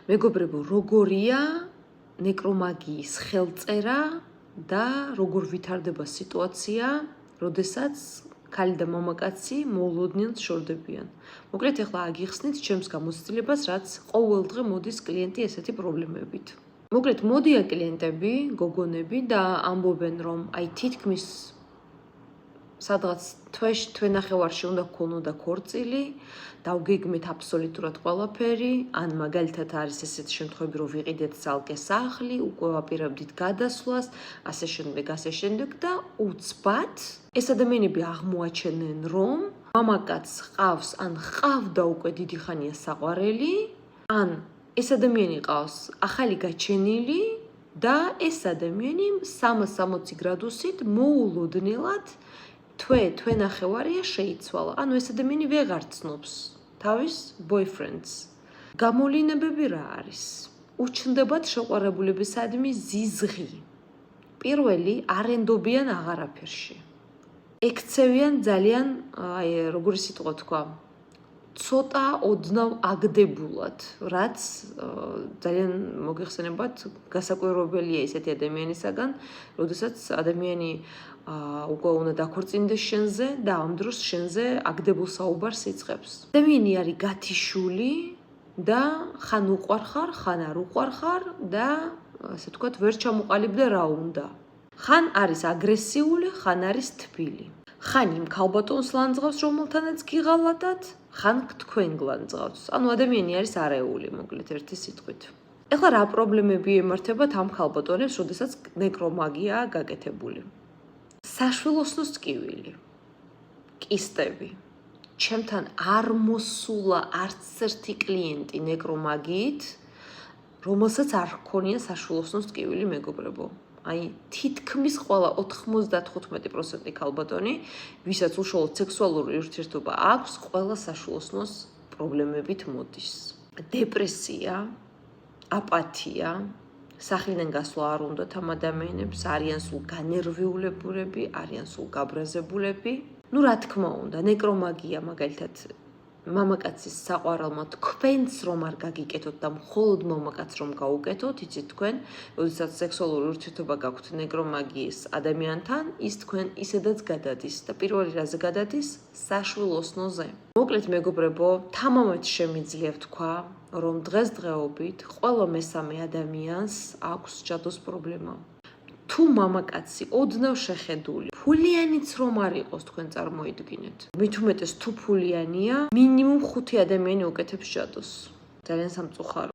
მეგობრებო, როგორია ნეკრომაგიის ხელწერა და როგორ ვითარდება სიტუაცია, როდესაც ქალი და მამაკაცი მოულოდნელად შორდებიან. მოკლედ, ახლა აგიხსნით ჩემს გამოცდილებას, რაც ყოველდღე მოდის კლიენტი ესეთი პრობლემებით. მოკლედ, მოდიან კლიენტები, გოგონები და ამბობენ, რომ აი თითქმის სადღაც თვენახევარში უნდა გქონოდა ქორწილი, დავგეგმეთ აბსოლუტურად ყველაფერი, ან მაგალითად არის ესეთი შემთხვევები, რომ ვიყიდეთ ძალკე სახლი, უკვე ვაპირებდით გადასვლას, ასე შემდეგ და უცბად ეს ადამიანები აღმოაჩენენ, რომ მამაკაცს ყავს, ან ყავდა უკვე დიდი ხანია საყვარელი, ან ეს ადამიანი ყავს ახალი გაჩენილი და ეს ადამიანი 360 გრადუსით მოულოდნელად თვენახევარია შეიცვალა. ანუ ეს ადამიანი ვეღარ ცნობს თავის boyfriends. გამოვლინებები რა არის? უჩნდებათ შეყვარებულებისადმი ზიზღი. პირველი არენდობიან აღარაფერში. ექცევიან ძალიან, როგორი სიტყვა თქვა, ცოტა ოდნავ აგდებულად, რაც ძალიან მოგეხსენებათ, გასაკვირვებელია ესეთი ადამიანისაგან, როდესაც ადამიანი უკვე უნდა დაქორწინდეს შენზე და ამ დროს შენზე აგდებულ საუბარს იწყებს. ადამიანი არის გათიშული და ხან უყვარხარ, ხან არ უყვარხარ და ასე ვთქვათ, ვერ ჩამოყალიბდა რა უნდა. ხან არის აგრესიული, ხან არის თბილი. ხან იმ ქალბატონს ლანძღავს, რომელთანაც გიღალატათ, ხან თქვენ გლანძღავს. ანუ ადამიანი არის არეული, მოკლედ ერთი სიტყვით. ეხლა რა პრობლემები ემართებათ ამ ქალბატონებს, როდესაც ნეკრომაგიაა გაკეთებული? საშვილოსნოს ტკივილი, კისტები. ჩემთან არ მოსულა არც ერთი კლიენტი ნეკრომაგიით, რომელსაც არ ჰქონია საშვილოსნოს ტკივილი, მეგობრებო. აი, თითქმის ყველა 95% ქალბატონი, ვისაც უშუალოდ სექსუალური ურთიერთობა აქვს, ყველა საშვილოსნოს პრობლემებით მოდის. დეპრესია, აპათია, სახლიდან გასვლა არ უნდათ ამ ადამიანებს, არიან სულ განერვიულებულები, არიან სულ გაბრაზებულები. ნუ რა თქმა უნდა, ნეკრომაგია მაგალითად მამაკაცის საყვარელმა თქვენს რომ არ გაგიკეთოთ და მხოლოდ მამაკაცს რომ გაუკეთოთ, იცით თქვენ, როდესაც სექსუალური ურთიერთობა გაქვთ ნეკრომაგიის ადამიანთან, ის თქვენ ისედაც გადადის და პირველი რაზე გადადის? საშვილოსნოზე. მოკლედ მეგობრებო, თამამად შემიძლია ვთქვა, რომ დღესდღეობით ყველა მესამე ადამიანს აქვს ჯადოს პრობლემა. თუ მამაკაცი ოდნავ შეხედული, ფულიანიც რომ არ იყოს, თქვენ წარმოიდგინეთ. მით უმეტეს თუ ფულიანია, მინიმუმ 5 ადამიანი უკეთებს ჯადოს. ძალიან სამწუხარო.